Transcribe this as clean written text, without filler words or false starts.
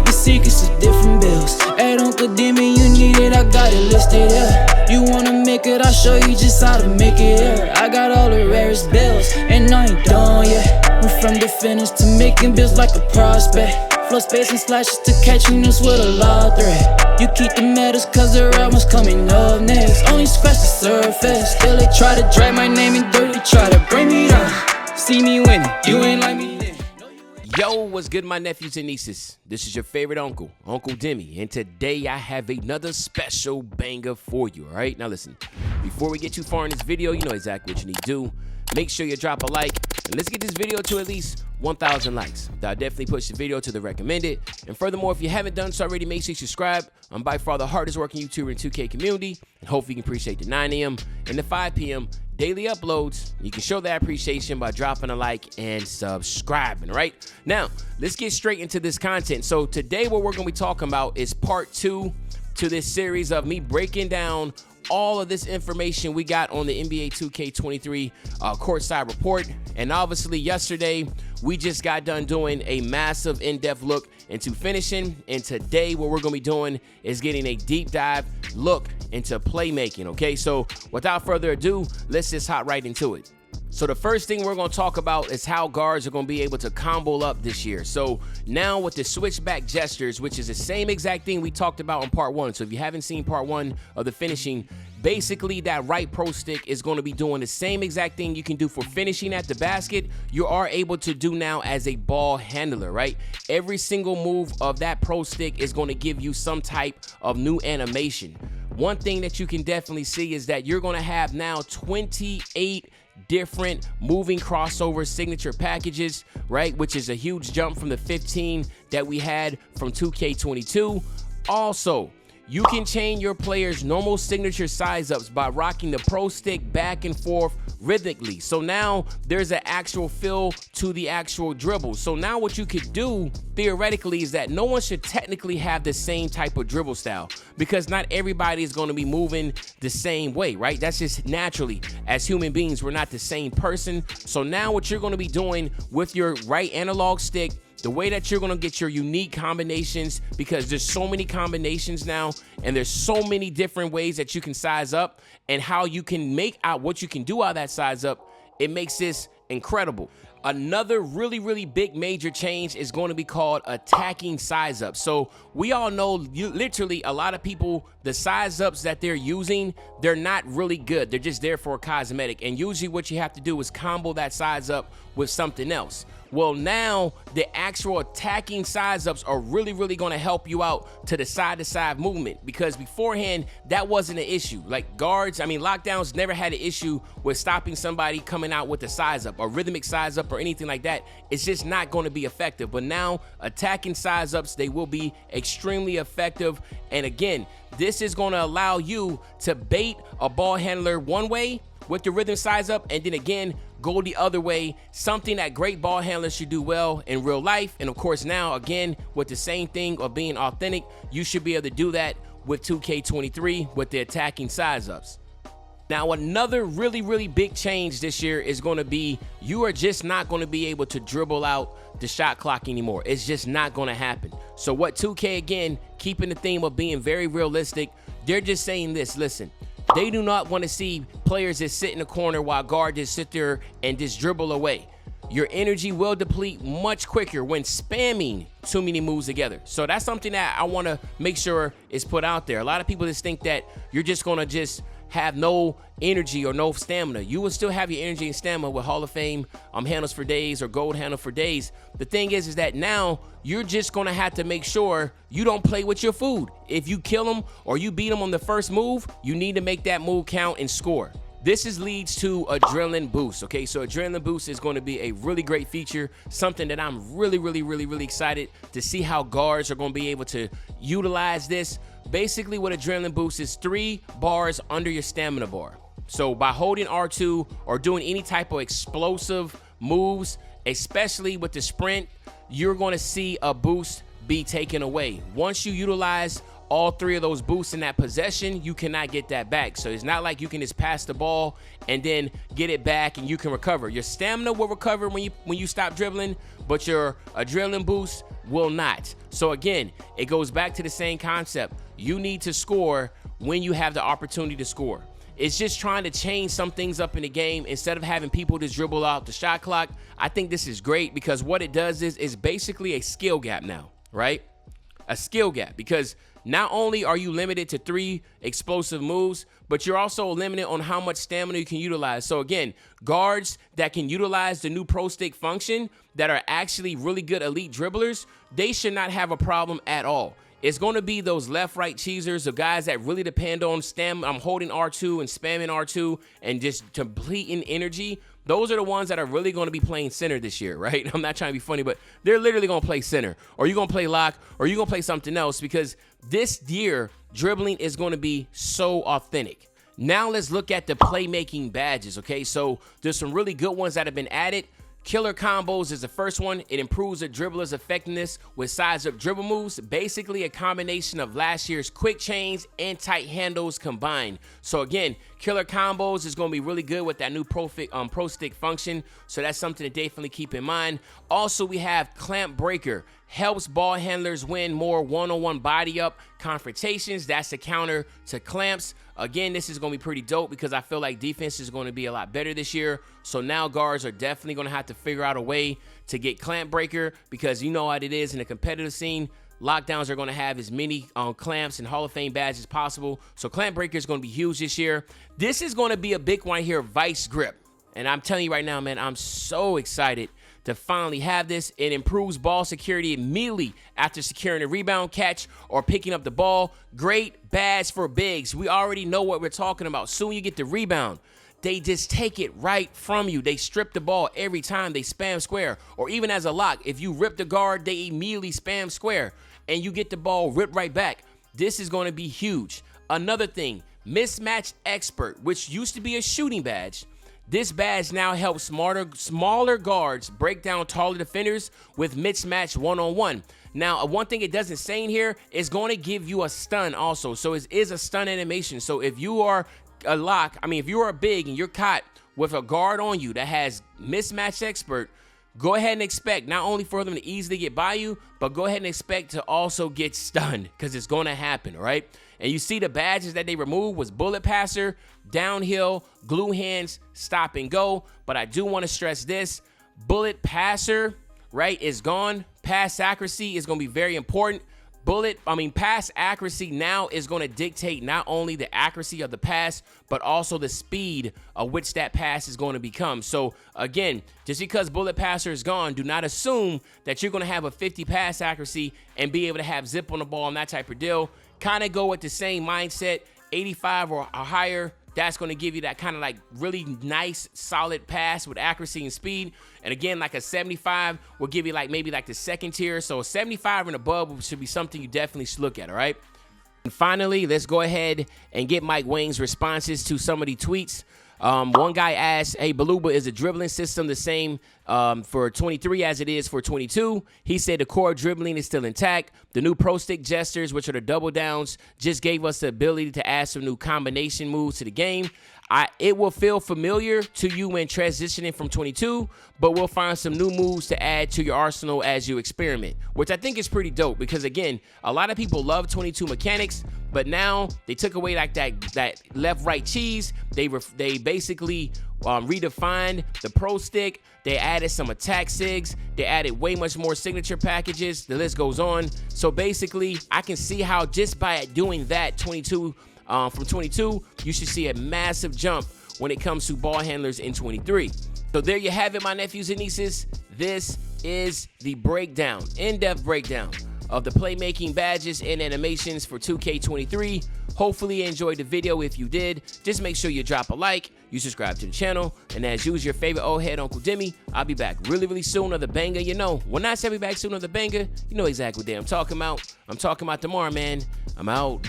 keeping secrets of different bills. Hey, don't condemn me, you need it, I got it listed here. You wanna make it, I'll show you just how to make it here. I got all the rarest bills, and I ain't done yet. Went from defenders to making bills like a prospect. Flow space and slashes to catching us with a lot threat. You keep the medals cause the round one's coming up next. Only scratch the surface. Still they try to drag my name in dirt, they try to bring me down. See me winning, you ain't like me then. Yo, what's good, my nephews and nieces? This is your favorite uncle, Uncle Demi, and today I have another special banger for you, all right? Now listen, before we get too far in this video, you know exactly what you need to do. Make sure you drop a like, and let's get this video to at least 1,000 likes. That'll definitely push the video to the recommended. And furthermore, if you haven't done so already, make sure you subscribe. I'm by far the hardest working YouTuber in 2K community, and hopefully you can appreciate the 9 a.m. and the 5 p.m. daily uploads. You can show that appreciation by dropping a like and subscribing, right? Now, let's get straight into this content. So today what we're going to be talking about is part 2 to this series of me breaking down all of this information we got on the NBA 2K23 courtside report. And obviously yesterday we just got done doing a massive in-depth look into finishing, and today what we're going to be doing is getting a deep dive look into playmaking. Okay, so without further ado, let's just hop right into it. So the first thing we're going to talk about is how guards are going to be able to combo up this year. So now with the switchback gestures, which is the same exact thing we talked about in part 1. So if you haven't seen part 1 of the finishing, basically that right pro stick is going to be doing the same exact thing you can do for finishing at the basket. You are able to do now as a ball handler, right? Every single move of that pro stick is going to give you some type of new animation. One thing that you can definitely see is that you're going to have now 28 different moving crossover signature packages, right? Which is a huge jump from the 15 that we had from 2K22. Also, you can change your players' normal signature size ups by rocking the pro stick back and forth rhythmically. So now there's an actual feel to the actual dribble. So now what you could do theoretically is that no one should technically have the same type of dribble style, because not everybody is going to be moving the same way, right? That's just naturally, as human beings, we're not the same person. So now what you're going to be doing with your right analog stick, the way that you're going to get your unique combinations, because there's so many combinations now and there's so many different ways that you can size up, and how you can make out what you can do out of that size up, it makes this incredible. Another really big major change is going to be called attacking size up. So we all know literally a lot of people, the size ups that they're using, they're not really good. They're just there for a cosmetic. And usually what you have to do is combo that size up with something else. Well, now the actual attacking size ups are really going to help you out to the side-to-side movement, because beforehand that wasn't an issue. Like guards, I mean lockdowns never had an issue with stopping somebody coming out with a size up, a rhythmic size up or anything like that. It's just not going to be effective. But now attacking size ups, they will be extremely effective. And again, this is going to allow you to bait a ball handler one way with the rhythm size up, and then again go the other way, something that great ball handlers should do well in real life. And of course now again with the same thing of being authentic, you should be able to do that with 2K23 with the attacking size ups. Now another really big change this year is going to be, you are just not going to be able to dribble out the shot clock anymore. It's just not going to happen. So what 2K, again, keeping the theme of being very realistic, they're just saying this: listen, they do not want to see players that sit in the corner while guards just sit there and just dribble away. Your energy will deplete much quicker when spamming too many moves together. So that's something that I want to make sure is put out there. A lot of people just think that you're just going to just have no energy or no stamina. You will still have your energy and stamina with Hall of Fame handles for days or gold handle for days. The thing is that now you're just going to have to make sure you don't play with your food. If you kill them or you beat them on the first move, you need to make that move count and score. This leads to adrenaline boost. Okay, so adrenaline boost is going to be a really great feature, something that I'm really excited to see how guards are going to be able to utilize this. Basically what adrenaline boost is 3 bars under your stamina bar. So by holding R2 or doing any type of explosive moves, especially with the sprint, you're going to see a boost be taken away. Once you utilize all 3 of those boosts in that possession, you cannot get that back. So it's not like you can just pass the ball and then get it back and you can recover. Your stamina will recover when you stop dribbling, but your adrenaline boost will not. So again, it goes back to the same concept. You need to score when you have the opportunity to score. It's just trying to change some things up in the game instead of having people just dribble out the shot clock. I think this is great because what it does is basically a skill gap now, right? A skill gap, because not only are you limited to 3 explosive moves, but you're also limited on how much stamina you can utilize. So again, guards that can utilize the new pro stick function, that are actually really good elite dribblers, they should not have a problem at all. It's going to be those left-right cheesers, the guys that really depend on holding R2 and spamming R2 and just completing energy. Those are the ones that are really going to be playing center this year, right? I'm not trying to be funny, but they're literally going to play center, or you're going to play lock, or you're going to play something else, because this year, dribbling is going to be so authentic. Now let's look at the playmaking badges, okay? So there's some really good ones that have been added. Killer combos is the first one. It improves a dribbler's effectiveness with size-up dribble moves. Basically a combination of last year's quick chains and tight handles combined. So again, killer combos is going to be really good with that new pro stick function. So that's something to definitely keep in mind. Also, we have clamp breaker. Helps ball handlers win more one-on-one body up confrontations. That's a counter to clamps. Again, this is going to be pretty dope because I feel like defense is going to be a lot better this year. So now guards are definitely going to have to figure out a way to get clamp breaker, because you know what it is in the competitive scene. Lockdowns are going to have as many clamps and Hall of Fame badges as possible. So clamp breaker is going to be huge this year. This is going to be a big one here, vice grip. And I'm telling you right now, man, I'm so excited to finally have this. It improves ball security immediately after securing a rebound, catch, or picking up the ball. Great badge for bigs. We already know what we're talking about. Soon you get the rebound, they just take it right from you. They strip the ball every time they spam square. Or even as a lock, if you rip the guard, they immediately spam square, and you get the ball ripped right back. This is going to be huge. Another thing, mismatch expert, which used to be a shooting badge. This badge now helps smaller guards break down taller defenders with mismatch one-on-one. Now, one thing it doesn't say in here is going to give you a stun also. So it is a stun animation. So if you are a lock, if you are a big and you're caught with a guard on you that has mismatch expert, go ahead and expect not only for them to easily get by you, but go ahead and expect to also get stunned, because it's going to happen, all right? And you see the badges that they removed was bullet passer, downhill, glue hands, stop and go. But I do want to stress this: bullet passer, right, is gone. Pass accuracy is going to be very important. Pass accuracy now is going to dictate not only the accuracy of the pass, but also the speed of which that pass is going to become. So again, just because bullet passer is gone, do not assume that you're going to have a 50 pass accuracy and be able to have zip on the ball and that type of deal. Kind of go with the same mindset, 85 or higher. That's going to give you that kind of like really nice, solid pass with accuracy and speed. And again, like a 75 will give you like maybe like the second tier. So 75 and above should be something you definitely should look at, all right? And finally, let's go ahead and get Mike Wang's responses to some of the tweets. One guy asked, hey, Baluba, is the dribbling system the same for 23 as it is for 22? He said the core dribbling is still intact. The new pro stick gestures, which are the double downs, just gave us the ability to add some new combination moves to the game. It will feel familiar to you when transitioning from 22, but we'll find some new moves to add to your arsenal as you experiment, which I think is pretty dope because, again, a lot of people love 22 mechanics, but now they took away like that left-right cheese. They basically redefined the pro stick. They added some attack sigs. They added way much more signature packages. The list goes on. So basically, I can see how just by doing that, from 22, you should see a massive jump when it comes to ball handlers in 23. So there you have it, my nephews and nieces. This is the breakdown, in-depth breakdown of the playmaking badges and animations for 2K23. Hopefully you enjoyed the video. If you did, just make sure you drop a like, you subscribe to the channel, and as usual, your favorite old head, Uncle Demi. I'll be back really soon with the banger, you know. When I say be back soon with the banger, you know exactly what I'm talking about. I'm talking about tomorrow, man. I'm out.